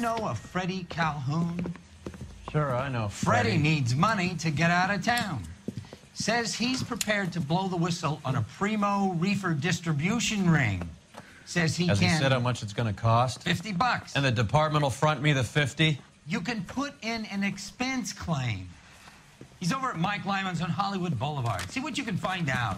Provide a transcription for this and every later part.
know a Freddie Calhoun? Sure, I know Freddie needs money to get out of town. Says he's prepared to blow the whistle on a primo reefer distribution ring. Says he Has can... he said how much it's going to cost? $50. And the department will front me the 50? You can put in an expense claim. He's over at Mike Lyman's on Hollywood Boulevard. See what you can find out.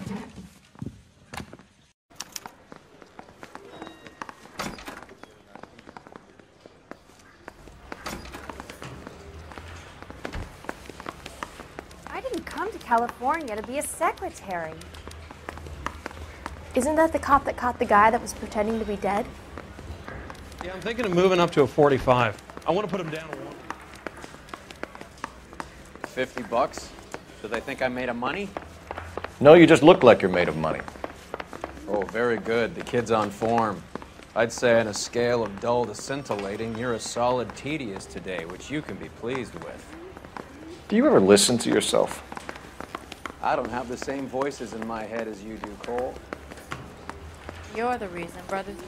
I didn't come to California to be a secretary. Isn't that the cop that caught the guy that was pretending to be dead? Yeah, I'm thinking of moving up to a 45. I want to put him down to 1. $50? Do they think I'm made of money? No, you just look like you're made of money. Oh, very good. The kid's on form. I'd say on a scale of dull to scintillating, you're a solid tedious today, which you can be pleased with. Do you ever listen to yourself? I don't have the same voices in my head as you do, Cole. You're the reason, brothers.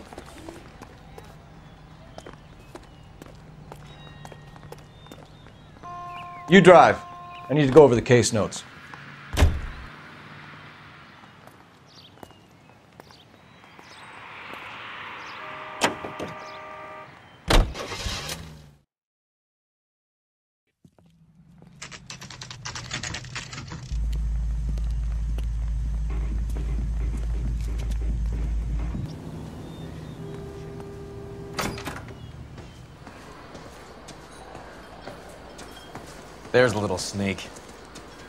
You drive. I need to go over the case notes. There's a little sneak.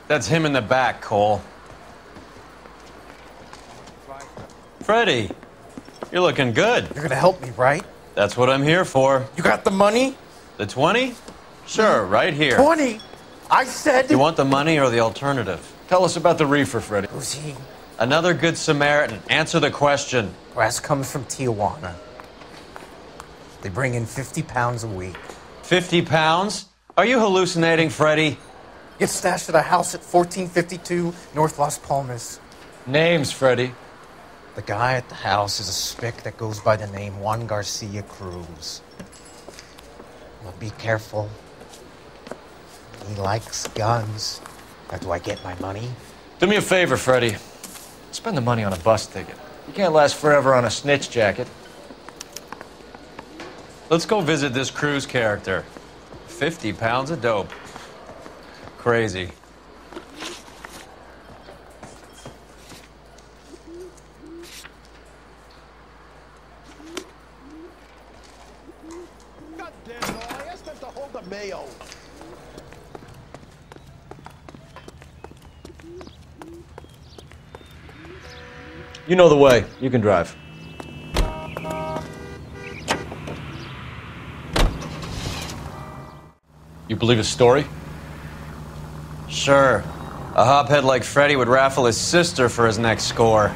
That's him in the back, Cole. Freddie, you're looking good. You're gonna help me, right? That's what I'm here for. You got the money? The 20? Sure, right here. 20? I said... You want the money or the alternative? Tell us about the reefer, Freddie. Who's he? Another good Samaritan. Answer the question. Brass comes from Tijuana. They bring in 50 pounds a week. 50 pounds? Are you hallucinating, Freddie? Gets stashed at a house at 1452 North Las Palmas. Names, Freddie. The guy at the house is a spick that goes by the name Juan Garcia Cruz. Well, be careful. He likes guns. Now, do I get my money? Do me a favor, Freddie. Spend the money on a bus ticket. You can't last forever on a snitch jacket. Let's go visit this Cruz character. 50 pounds of dope. Crazy. God damn it, I asked them to hold the mayo. You know the way. You can drive. You believe his story? Sure. A hophead like Freddie would raffle his sister for his next score.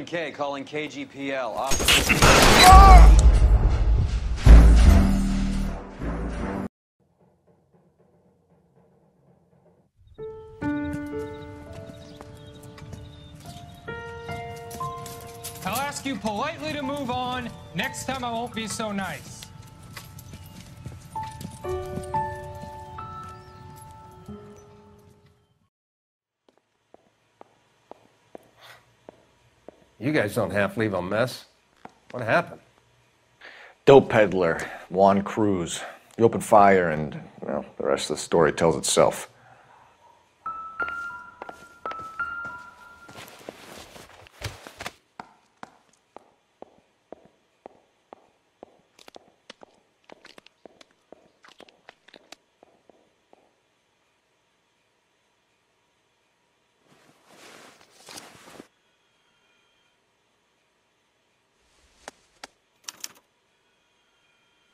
K calling KGPL. I'll ask you politely to move on. Next time I won't be so nice. You guys don't half leave a mess. What happened? Dope peddler, Juan Cruz. He opened fire and, well, the rest of the story tells itself.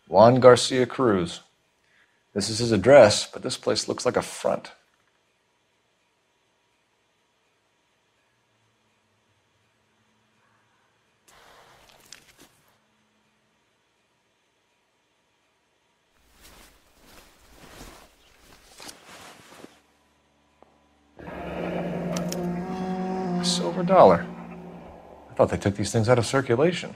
Juan Garcia Cruz. This is his address, but this place looks like a front. A silver dollar. I thought they took these things out of circulation.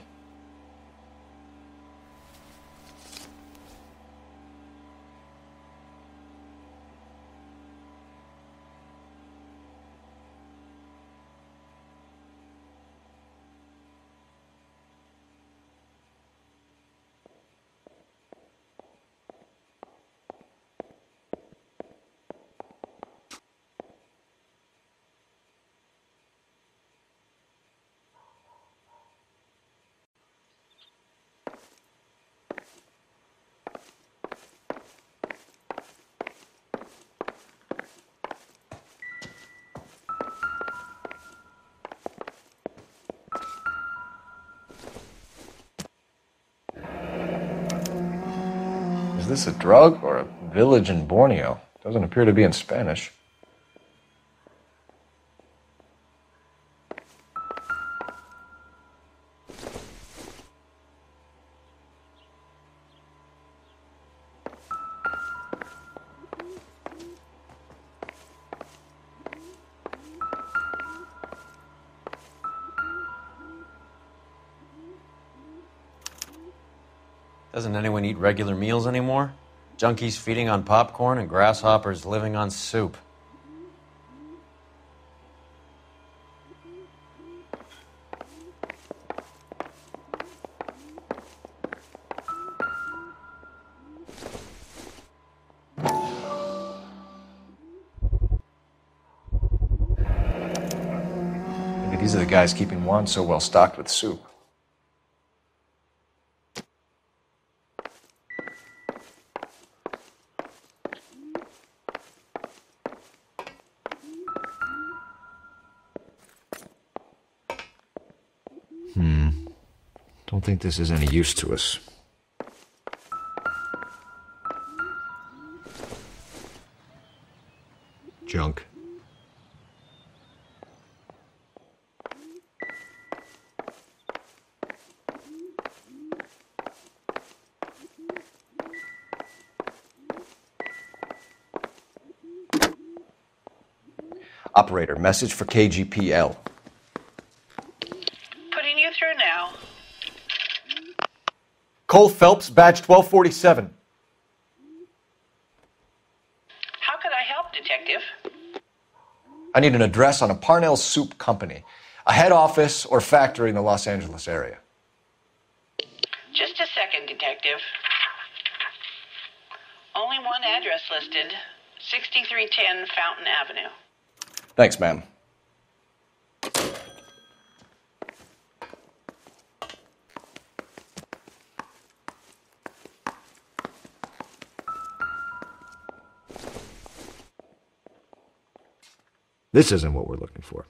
Is this a drug or a village in Borneo? Doesn't appear to be in Spanish. Doesn't anyone eat regular meals anymore? Junkies feeding on popcorn and grasshoppers living on soup. Maybe these are the guys keeping Juan so well stocked with soup. Don't think this is any use to us. Junk. Operator, message for KGPL. Putting you through now. Cole Phelps, badge 1247. How could I help, Detective? I need an address on a Parnell Soup Company, a head office or factory in the Los Angeles area. Just a second, Detective. Only one address listed, 6310 Fountain Avenue. Thanks, ma'am. This isn't what we're looking for.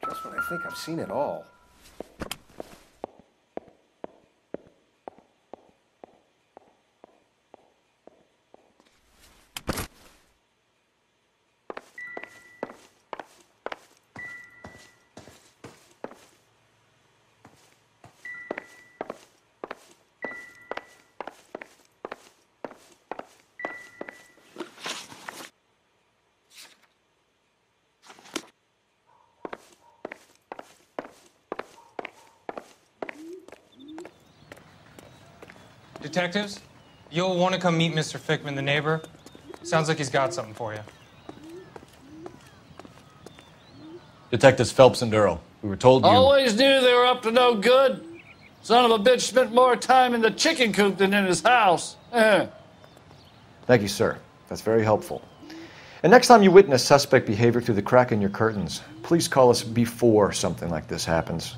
Just when I think I've seen it all. Detectives, you'll want to come meet Mr. Fickman, the neighbor. Sounds like he's got something for you. Detectives Phelps and Durrell. We were told you... Always knew they were up to no good. Son of a bitch spent more time in the chicken coop than in his house. Thank you, sir. That's very helpful. And next time you witness suspect behavior through the crack in your curtains, please call us before something like this happens.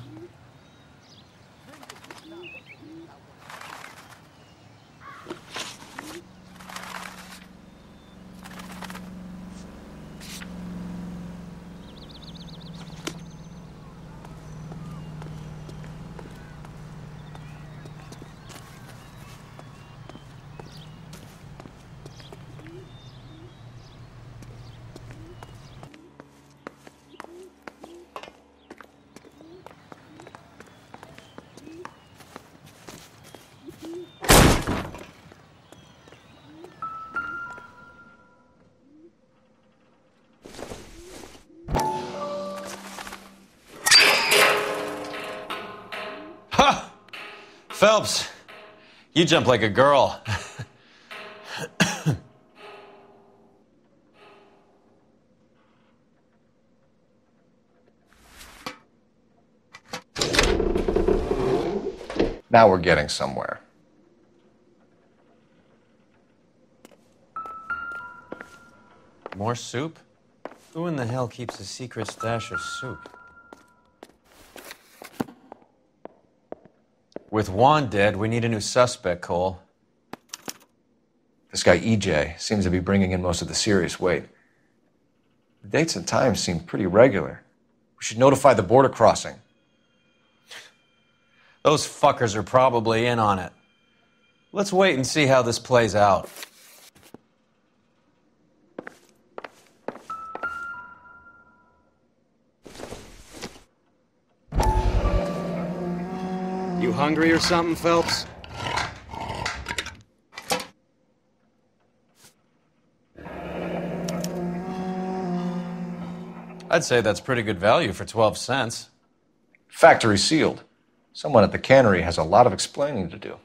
Phelps, you jump like a girl. Now we're getting somewhere. More soup? Who in the hell keeps a secret stash of soup? With Juan dead, we need a new suspect, Cole. This guy EJ seems to be bringing in most of the serious weight. The dates and times seem pretty regular. We should notify the border crossing. Those fuckers are probably in on it. Let's wait and see how this plays out. You hungry or something, Phelps? I'd say that's pretty good value for 12 cents. Factory sealed. Someone at the cannery has a lot of explaining to do.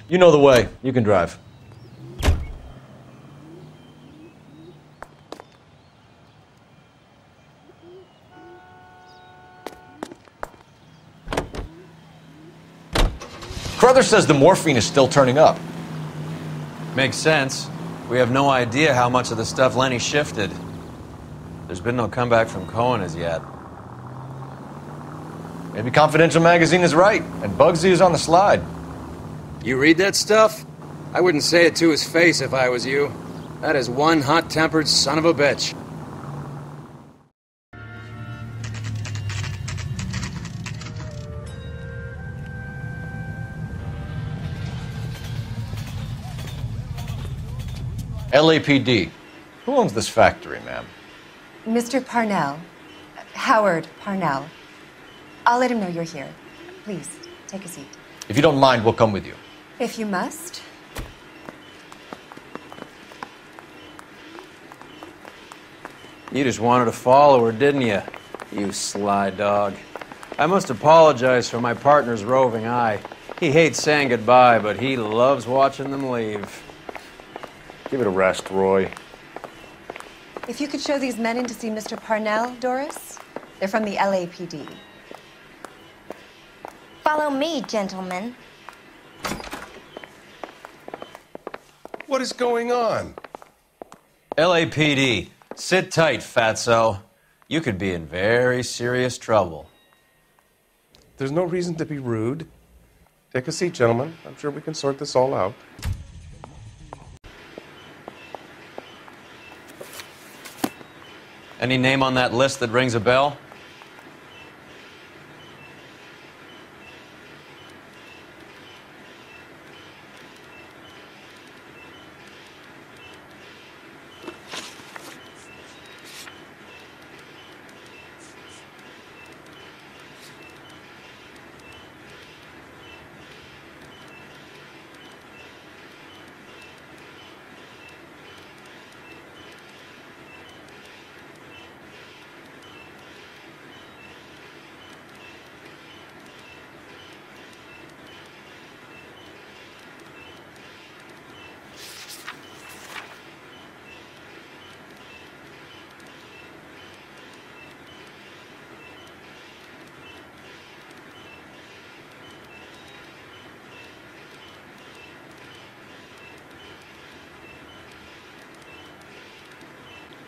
You know the way. You can drive. Carruthers says the morphine is still turning up. Makes sense. We have no idea how much of the stuff Lenny shifted. There's been no comeback from Cohen as yet. Maybe Confidential Magazine is right, and Bugsy is on the slide. You read that stuff? I wouldn't say it to his face if I was you. That is one hot-tempered son of a bitch. LAPD. Who owns this factory, ma'am? Mr. Parnell. Howard Parnell. I'll let him know you're here. Please, take a seat. If you don't mind, we'll come with you. If you must. You just wanted to follow her, didn't you? You sly dog. I must apologize for my partner's roving eye. He hates saying goodbye, but he loves watching them leave. Give it a rest, Roy. If you could show these men in to see Mr. Parnell, Doris. They're from the LAPD. Follow me, gentlemen. What is going on? LAPD, sit tight, fatso. You could be in very serious trouble. There's no reason to be rude. Take a seat, gentlemen. I'm sure we can sort this all out. Any name on that list that rings a bell?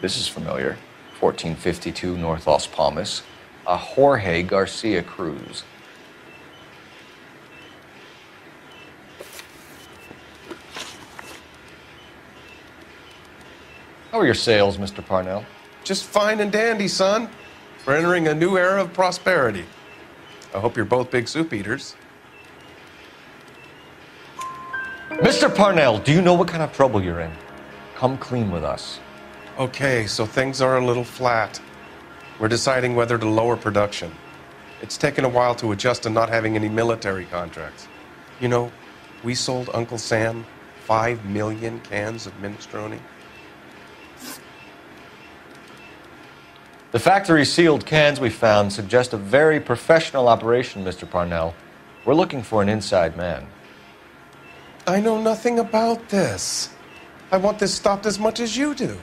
This is familiar. 1452 North Los Palmas, a Jorge Garcia Cruz. How are your sales, Mr. Parnell? Just fine and dandy, son. We're entering a new era of prosperity. I hope you're both big soup eaters. Mr. Parnell, do you know what kind of trouble you're in? Come clean with us. Okay, so things are a little flat. We're deciding whether to lower production. It's taken a while to adjust to not having any military contracts. You know, we sold Uncle Sam 5 million cans of minestrone. The factory-sealed cans we found suggest a very professional operation, Mr. Parnell. We're looking for an inside man. I know nothing about this. I want this stopped as much as you do.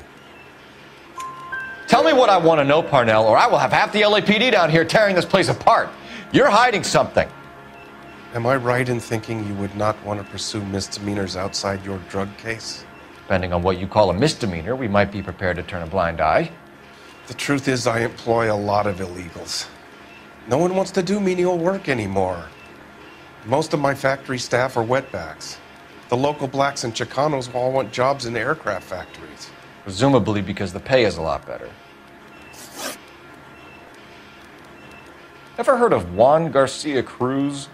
Tell me what I want to know, Parnell, or I will have half the LAPD down here tearing this place apart. You're hiding something. Am I right in thinking you would not want to pursue misdemeanors outside your drug case? Depending on what you call a misdemeanor, we might be prepared to turn a blind eye. The truth is, I employ a lot of illegals. No one wants to do menial work anymore. Most of my factory staff are wetbacks. The local blacks and Chicanos all want jobs in aircraft factories. Presumably because the pay is a lot better. Ever heard of Juan Garcia Cruz?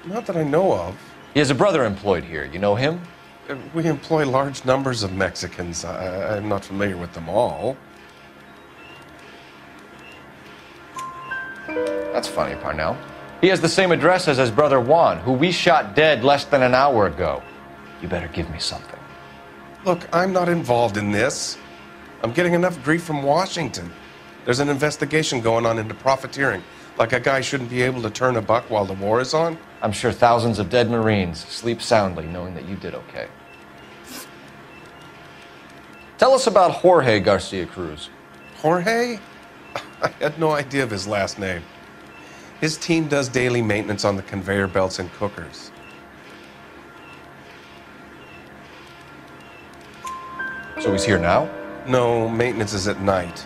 Not that I know of. He has a brother employed here. You know him? We employ large numbers of Mexicans. I'm not familiar with them all. That's funny, Parnell. He has the same address as his brother Juan, who we shot dead less than an hour ago. You better give me something. Look, I'm not involved in this. I'm getting enough grief from Washington. There's an investigation going on into profiteering. Like a guy shouldn't be able to turn a buck while the war is on. I'm sure thousands of dead Marines sleep soundly knowing that you did okay. Tell us about Jorge Garcia Cruz. Jorge? I had no idea of his last name. His team does daily maintenance on the conveyor belts and cookers. So he's here now? No, maintenance is at night.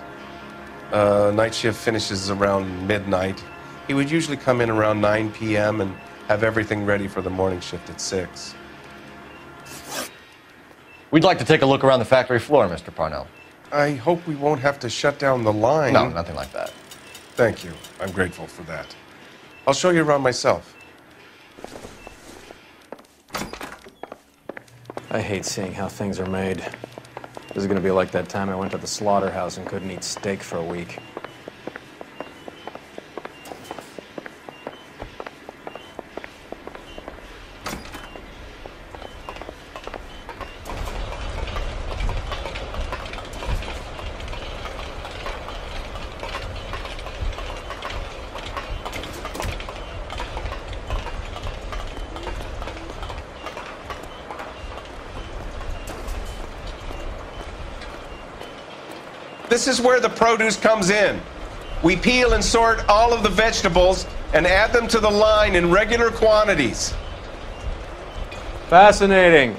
Night shift finishes around midnight. He would usually come in around 9 p.m. and have everything ready for the morning shift at 6. We'd like to take a look around the factory floor, Mr. Parnell. I hope we won't have to shut down the line. No, nothing like that. Thank you. I'm grateful for that. I'll show you around myself. I hate seeing how things are made. This is gonna be like that time I went to the slaughterhouse and couldn't eat steak for a week. This is where the produce comes in. We peel and sort all of the vegetables and add them to the line in regular quantities. Fascinating.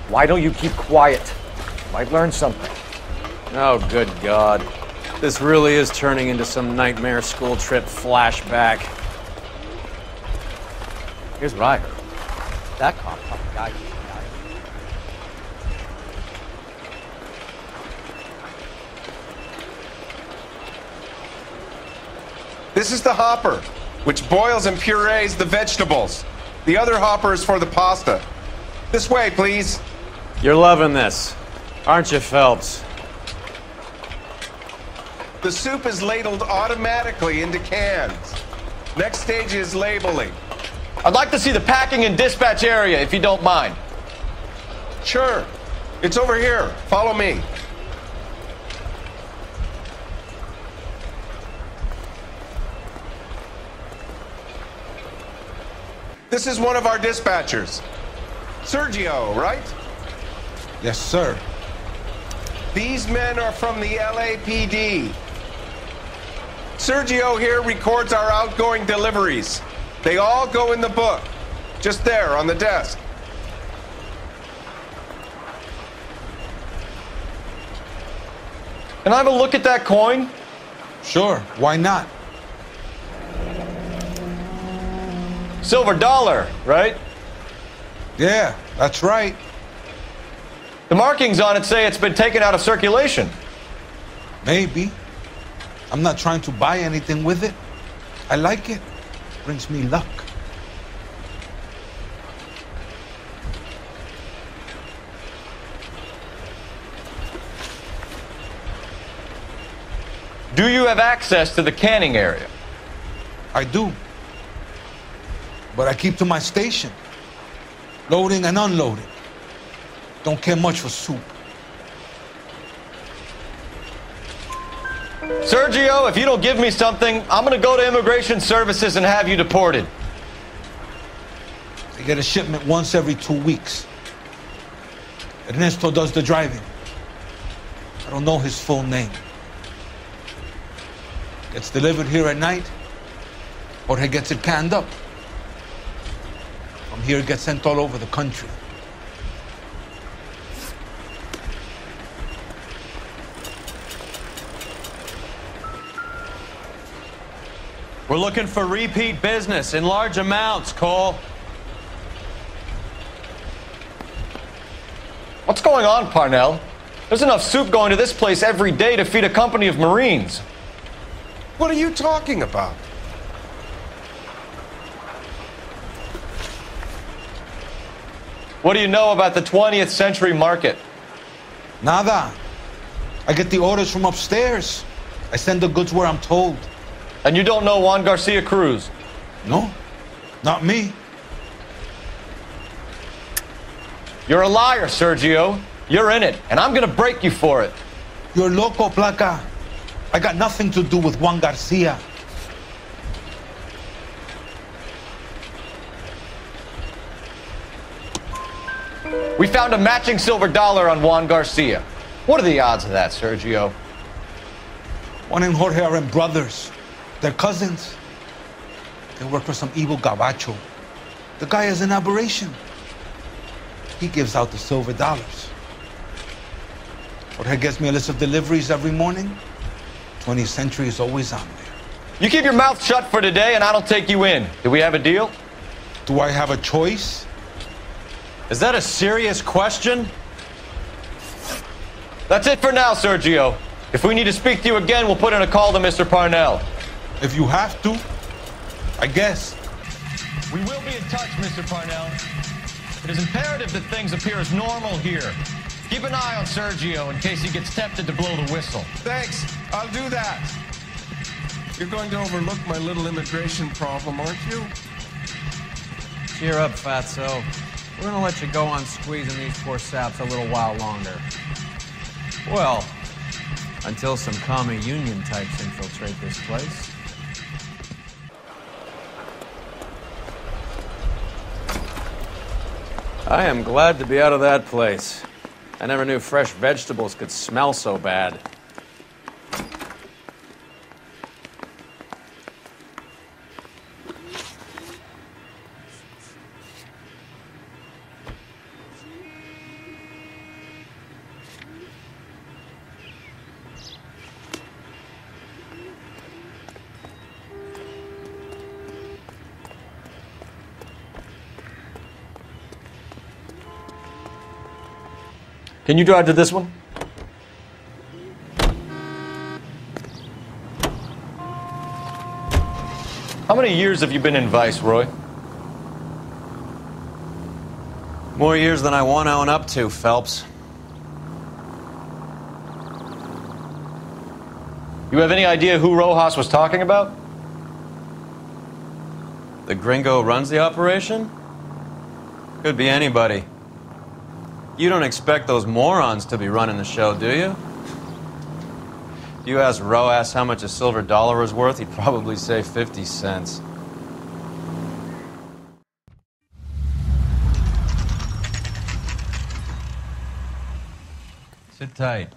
Why don't you keep quiet? Might learn something. Oh, good God. This really is turning into some nightmare school trip flashback. Here's what I heard. That cop caught the guy who died. This is the hopper, which boils and purees the vegetables. The other hopper is for the pasta. This way, please. You're loving this, aren't you, Phelps? The soup is ladled automatically into cans. Next stage is labeling. I'd like to see the packing and dispatch area, if you don't mind. Sure. It's over here. Follow me. This is one of our dispatchers. Sergio, right? Yes, sir. These men are from the LAPD. Sergio here records our outgoing deliveries. They all go in the book. Just there, on the desk. Can I have a look at that coin? Sure, why not? Silver dollar, right? Yeah, that's right. The markings on it say it's been taken out of circulation. Maybe. I'm not trying to buy anything with it. I like it. Brings me luck. Do you have access to the canning area? I do. But I keep to my station. Loading and unloading. Don't care much for soup. Sergio, if you don't give me something, I'm gonna go to Immigration Services and have you deported. They get a shipment once every 2 weeks. Ernesto does the driving. I don't know his full name. Gets delivered here at night, or he gets it canned up. From here, it gets sent all over the country. We're looking for repeat business in large amounts, Cole. What's going on, Parnell? There's enough soup going to this place every day to feed a company of Marines. What are you talking about? What do you know about the 20th century market? Nada. I get the orders from upstairs. I send the goods where I'm told. And you don't know Juan Garcia Cruz? No, not me. You're a liar, Sergio. You're in it, and I'm gonna break you for it. You're loco, Placa. I got nothing to do with Juan Garcia. We found a matching silver dollar on Juan Garcia. What are the odds of that, Sergio? Juan and Jorge are in brothers. They're cousins. They work for some evil gabacho. The guy is an aberration. He gives out the silver dollars. Jorge gets me a list of deliveries every morning. 20th Century is always on there. You keep your mouth shut for today and I don't take you in. Do we have a deal? Do I have a choice? Is that a serious question? That's it for now, Sergio. If we need to speak to you again, we'll put in a call to Mr. Parnell. If you have to, I guess. We will be in touch, Mr. Parnell. It is imperative that things appear as normal here. Keep an eye on Sergio in case he gets tempted to blow the whistle. Thanks. I'll do that. You're going to overlook my little immigration problem, aren't you? Cheer up, Fatso. We're gonna let you go on squeezing these poor saps a little while longer. Well, until some commie union types infiltrate this place. I am glad to be out of that place. I never knew fresh vegetables could smell so bad. Can you drive to this one? How many years have you been in Vice, Roy? More years than I want to own up to, Phelps. You have any idea who Rojas was talking about? The gringo runs the operation? Could be anybody. You don't expect those morons to be running the show, do you? If you asked Rojas how much a silver dollar was worth, he'd probably say 50 cents. Sit tight.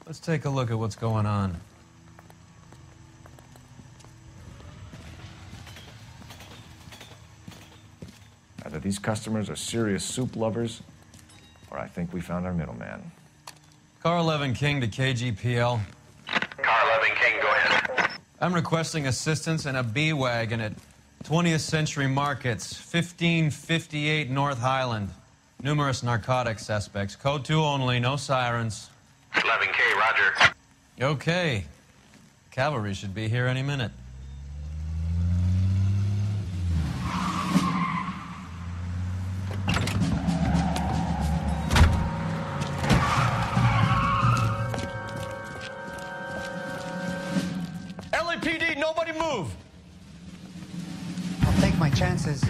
Let's take a look at what's going on. either these customers are serious soup lovers, or I think we found our middleman. Car 11 King to KGPL. Car 11 King, go ahead. I'm requesting assistance in a B-Wagon at 20th Century Markets, 1558 North Highland. Numerous narcotic suspects. Code 2 only, no sirens. 11K, roger. Okay. Cavalry should be here any minute. LAPD, nobody move! I'll take my chances.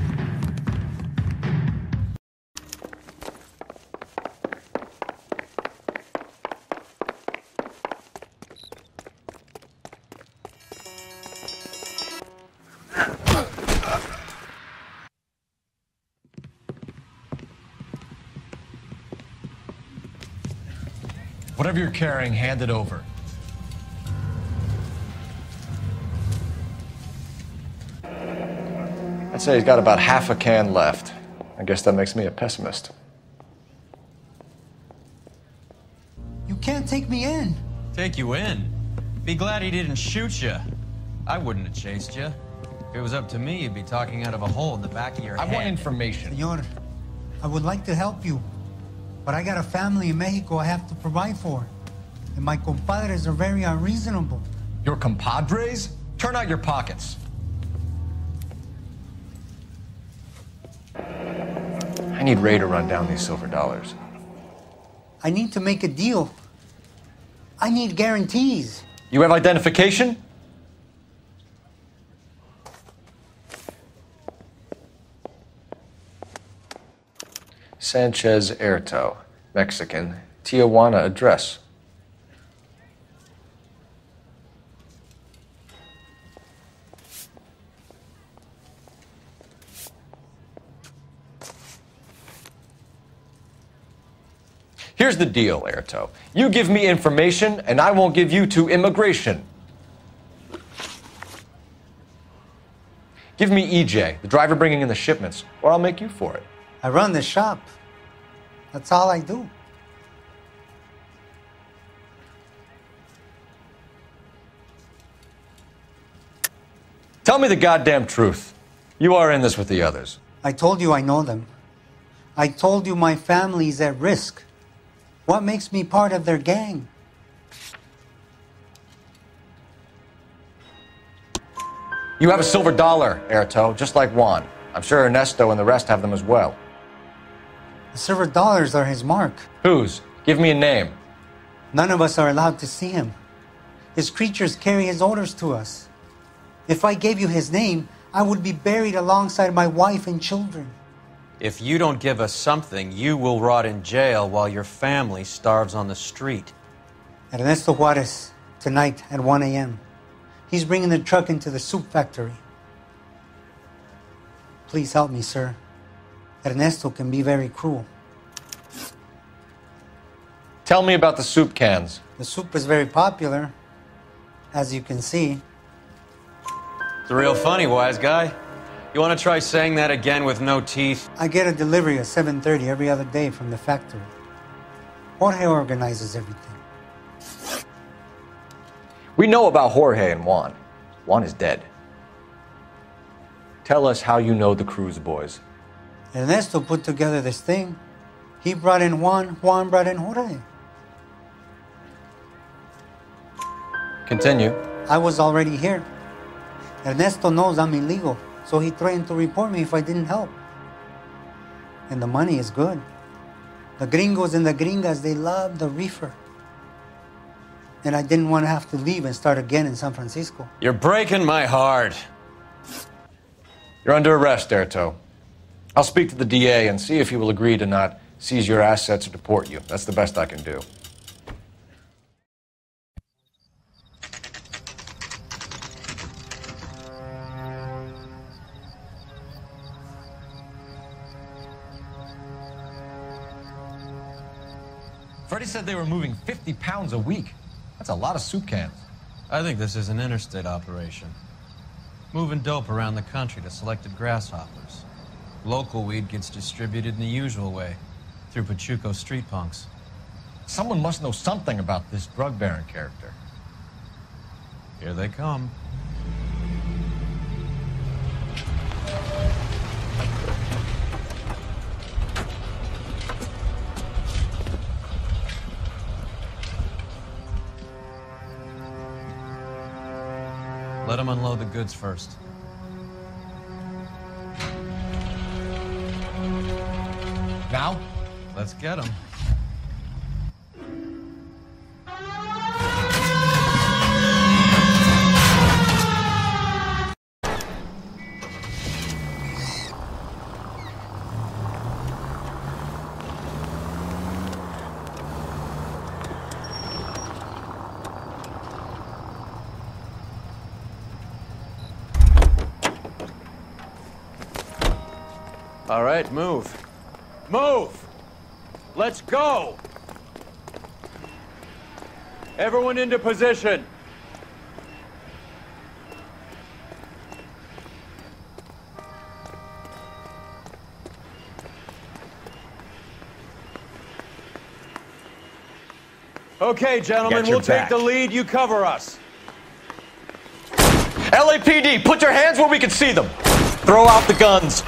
Whatever you're carrying, hand it over. I'd say he's got about half a can left. I guess that makes me a pessimist. You can't take me in. Take you in? Be glad he didn't shoot you. I wouldn't have chased you. If it was up to me, you'd be talking out of a hole in the back of your head. I want information. Senor, I would like to help you, but I got a family in Mexico I have to provide for. And my compadres are very unreasonable. Your compadres? Turn out your pockets. I need Ray to run down these silver dollars. I need to make a deal. I need guarantees. You have identification? Sanchez Erto, Mexican, Tijuana address. Here's the deal, Erto. You give me information, and I won't give you to immigration. Give me EJ, the driver bringing in the shipments, or I'll make you for it. I run the shop. That's all I do. Tell me the goddamn truth. You are in this with the others. I told you I know them. I told you my family's at risk. What makes me part of their gang? You have a silver dollar, Erto, just like Juan. I'm sure Ernesto and the rest have them as well. The silver dollars are his mark. Whose? Give me a name. None of us are allowed to see him. His creatures carry his orders to us. If I gave you his name, I would be buried alongside my wife and children. If you don't give us something, you will rot in jail while your family starves on the street. Ernesto Juarez, tonight at 1 a.m. He's bringing the truck into the soup factory. Please help me, sir. Ernesto can be very cruel. Tell me about the soup cans. The soup is very popular, as you can see. It's real funny, wise guy. You want to try saying that again with no teeth? I get a delivery at 7:30 every other day from the factory. Jorge organizes everything. We know about Jorge and Juan. Juan is dead. Tell us how you know the Cruz boys. Ernesto put together this thing. He brought in Juan, Juan brought in Jorge. Continue. I was already here. Ernesto knows I'm illegal, so he threatened to report me if I didn't help. And the money is good. The gringos and the gringas, they love the reefer. And I didn't want to have to leave and start again in San Francisco. You're breaking my heart. You're under arrest, Erto. I'll speak to the DA and see if he will agree to not seize your assets or deport you. That's the best I can do. Freddie said they were moving 50 pounds a week. That's a lot of soup cans. I think this is an interstate operation. Moving dope around the country to selected grasshoppers. Local weed gets distributed in the usual way, through Pachuco street punks. Someone must know something about this drug baron character. Here they come. Let them unload the goods first. Now? Let's get them. All right, move. Move! Let's go! Everyone into position. Okay, gentlemen, we'll take the lead. You cover us. LAPD, put your hands where we can see them. Throw out the guns.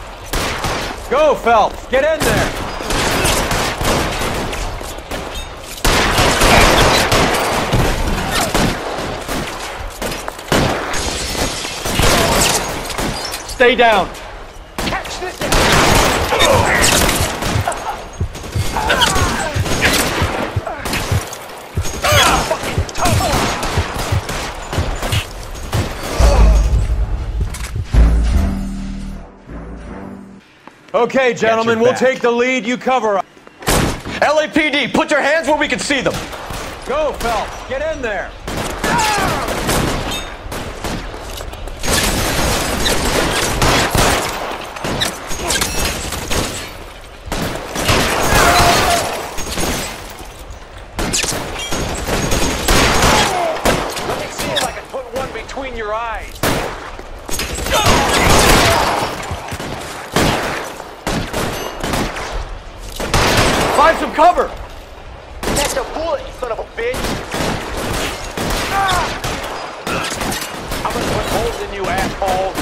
Go, Phelps. Get in there. Stay down. Okay, gentlemen, we'll take the lead. You cover us. LAPD, put your hands where we can see them. Go, Phelps. Get in there. Let me see if I can put one between your eyes. Find some cover! Catch a bullet, you son of a bitch! I'm gonna put holes in you, asshole!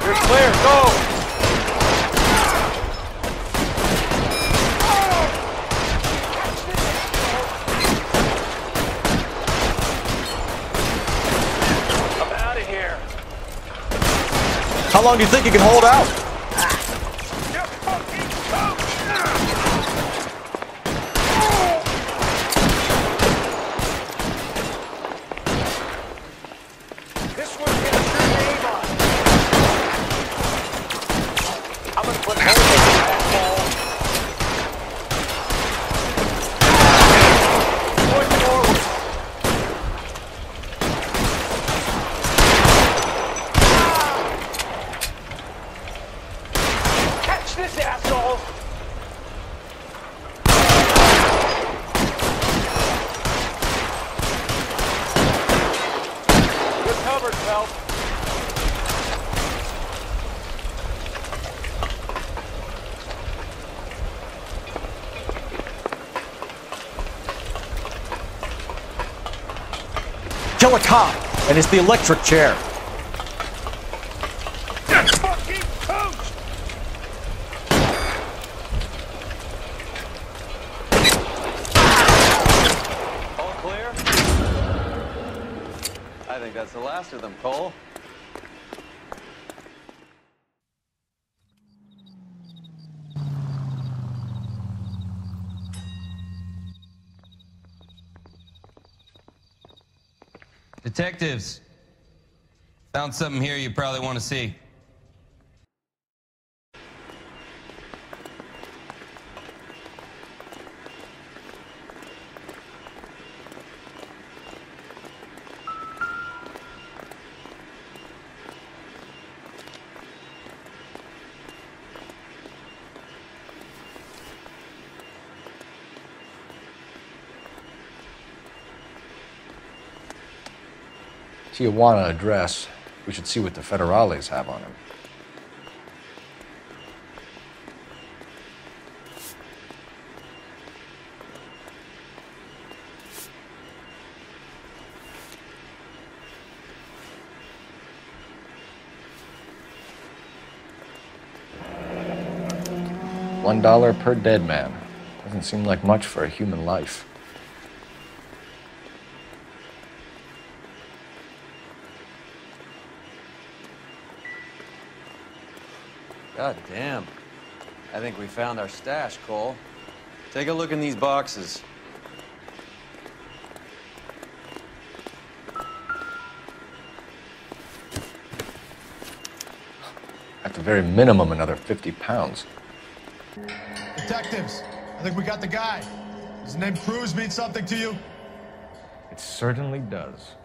You're clear, go! I'm out of here! How long do you think you can hold out? Kill a cop, and it's the electric chair. All clear? I think that's the last of them, Cole. Detectives, found something here you probably want to see. Tijuana address. We should see what the federales have on him. $1 per dead man. Doesn't seem like much for a human life. God damn. I think we found our stash, Cole. Take a look in these boxes. At the very minimum, another 50 pounds. Detectives, I think we got the guy. Does the name Cruz mean something to you? It certainly does.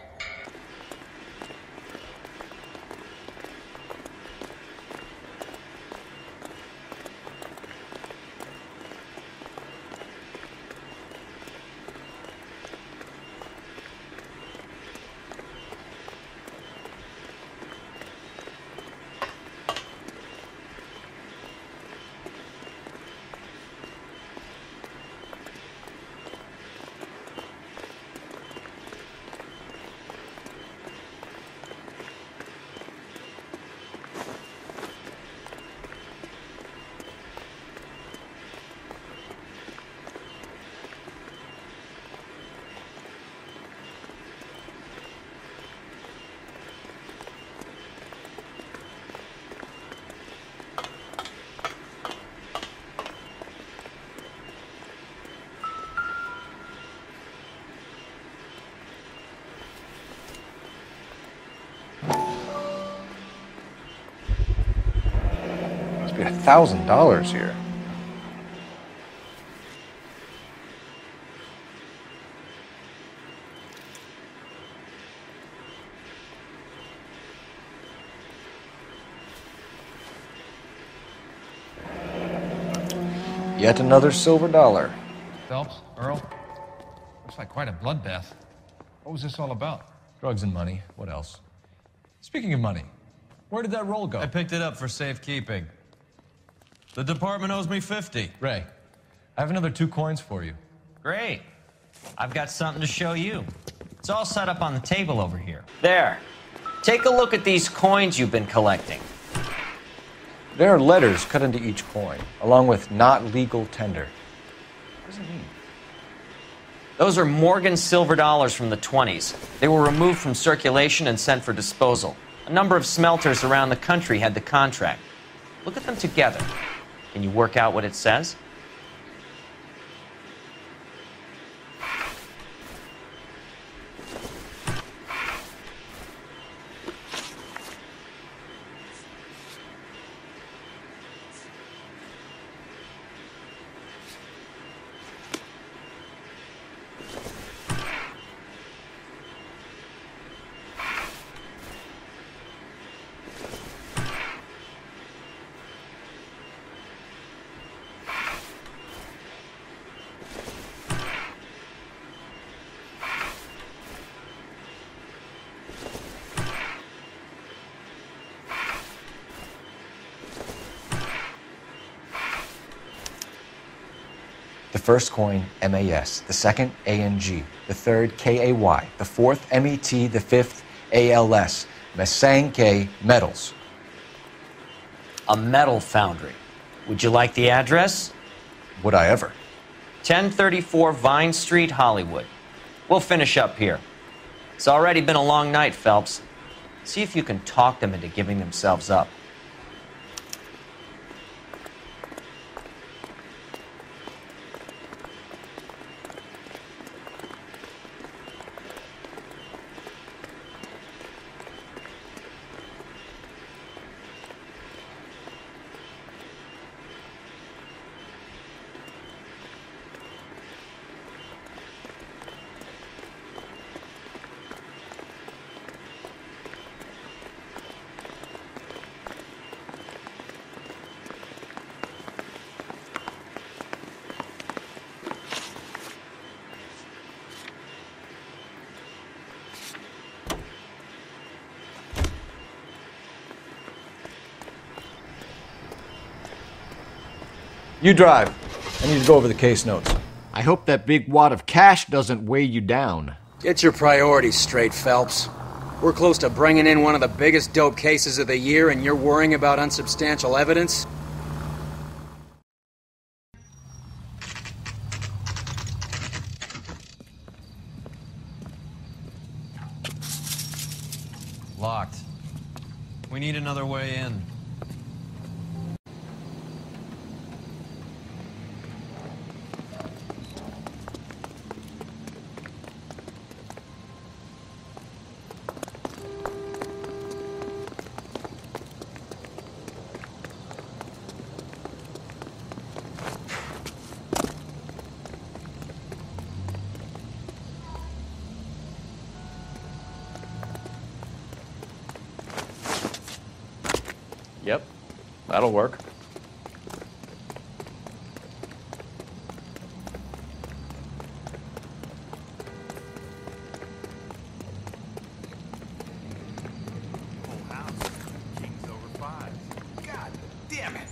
Must be $1,000 here. Yet another silver dollar. Phelps, Earl, looks like quite a bloodbath. What was this all about? Drugs and money. What else? Speaking of money, where did that roll go? I picked it up for safekeeping. The department owes me 50. Ray, I have another 2 coins for you. Great. I've got something to show you. It's all set up on the table over here. There. Take a look at these coins you've been collecting. There are letters cut into each coin, along with not legal tender. What does it mean? Those are Morgan silver dollars from the 20s. They were removed from circulation and sent for disposal. A number of smelters around the country had the contract. Look at them together. Can you work out what it says? The first coin, MAS. The second, ANG. The third, KAY. The fourth, MET. The fifth, ALS. Masanke Metals. A metal foundry. Would you like the address? Would I ever? 1034 Vine Street, Hollywood. We'll finish up here. It's already been a long night, Phelps. See if you can talk them into giving themselves up. You drive. I need to go over the case notes. I hope that big wad of cash doesn't weigh you down. Get your priorities straight, Phelps. We're close to bringing in one of the biggest dope cases of the year, and you're worrying about unsubstantial evidence? Locked. We need another way in. Yep, that'll work. Damn it!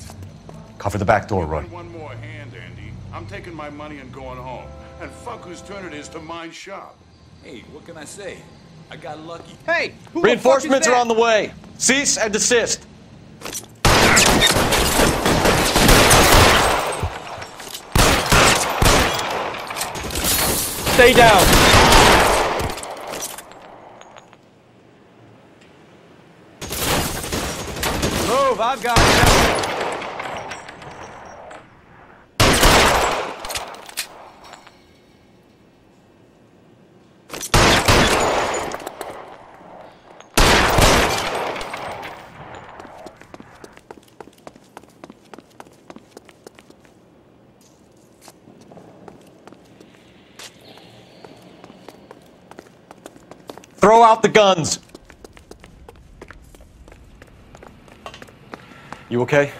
Cover the back door, Roy. One more hand, Andy. I'm taking my money and going home. And fuck whose turn it is to mind shop. Hey, what can I say? I got lucky. Hey, Reinforcements are on the way. Cease and desist. Stay down. Move, I've got it. Throw out the guns. You okay?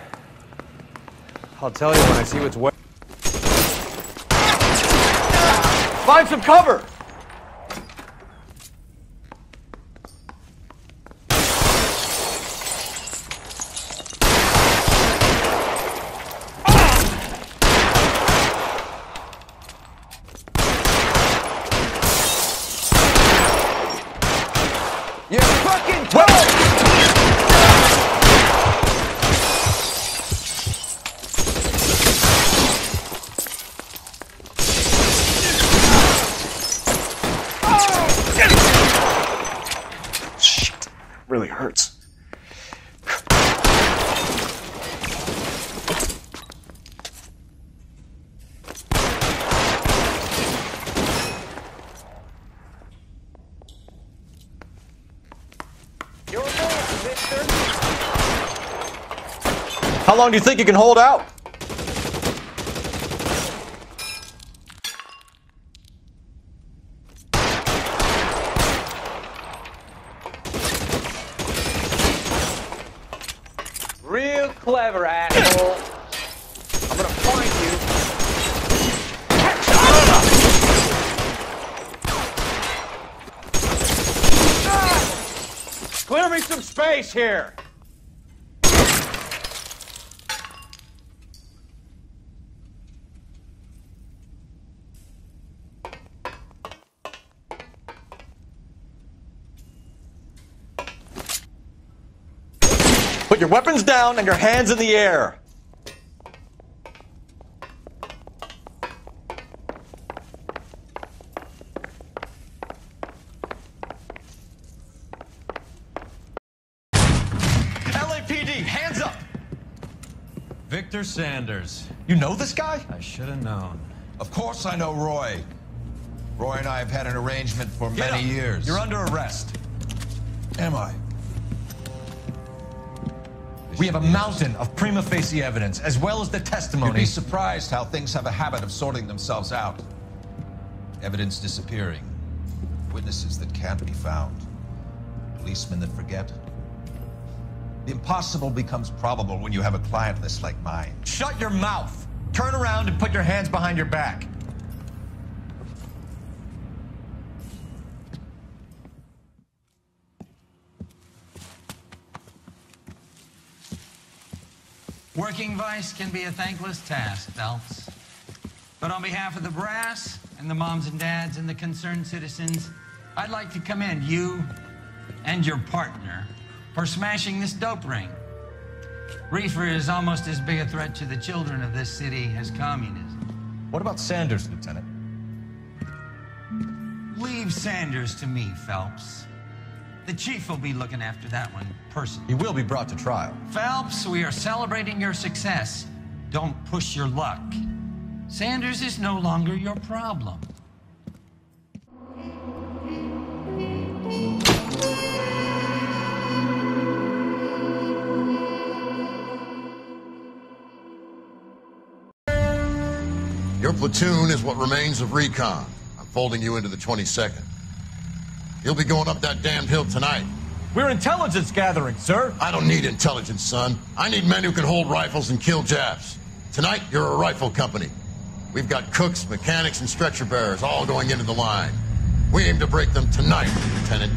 I'll tell you when I see what's wet. Find some cover. You fucking toad! Shit, really hurts. How long do you think you can hold out? Real clever, asshole. I'm gonna find you. Clear me some space here. Put your weapons down and your hands in the air. LAPD, hands up! Victor Sanders. You know this guy? I should have known. Of course I know Roy. Roy and I have had an arrangement for many years. You're under arrest. Am I? We have a mountain of prima facie evidence, as well as the testimony. You'd be surprised how things have a habit of sorting themselves out. Evidence disappearing. Witnesses that can't be found. Policemen that forget. The impossible becomes probable when you have a client list like mine. Shut your mouth! Turn around and put your hands behind your back. Working vice can be a thankless task, Phelps. But on behalf of the brass and the moms and dads and the concerned citizens, I'd like to commend you and your partner for smashing this dope ring. Reefer is almost as big a threat to the children of this city as communism. What about Sanders, Lieutenant? Leave Sanders to me, Phelps. The chief will be looking after that one personally. He will be brought to trial. Phelps, we are celebrating your success. Don't push your luck. Sanders is no longer your problem. Your platoon is what remains of recon. I'm folding you into the 22nd. You'll be going up that damned hill tonight. We're intelligence gathering, sir. I don't need intelligence, son. I need men who can hold rifles and kill Japs. Tonight, you're a rifle company. We've got cooks, mechanics, and stretcher bearers all going into the line. We aim to break them tonight, Lieutenant.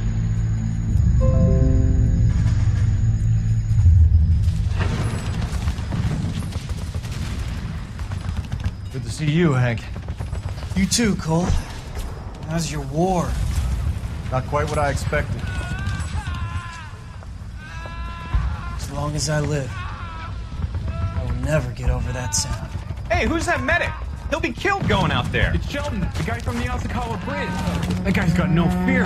Good to see you, Hank. You too, Cole. How's your war? Not quite what I expected. As long as I live, I will never get over that sound. Hey, who's that medic? He'll be killed going out there. It's Sheldon, the guy from the Osakawa Bridge. That guy's got no fear.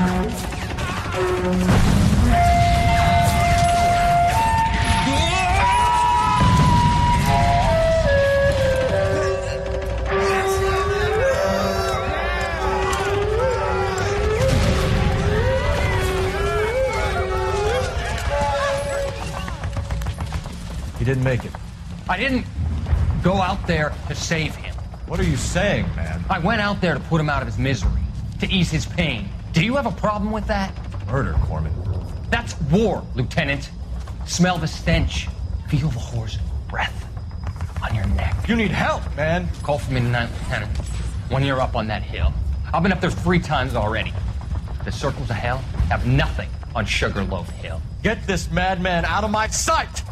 He didn't make it. I didn't go out there to save him. What are you saying, man? I went out there to put him out of his misery, to ease his pain. Do you have a problem with that? Murder, Corman. That's war, Lieutenant. Smell the stench. Feel the horse's breath on your neck. You need help, man. Call for me tonight, Lieutenant. When you're up on that hill. I've been up there 3 times already. The circles of hell have nothing on Sugarloaf Hill. Get this madman out of my sight!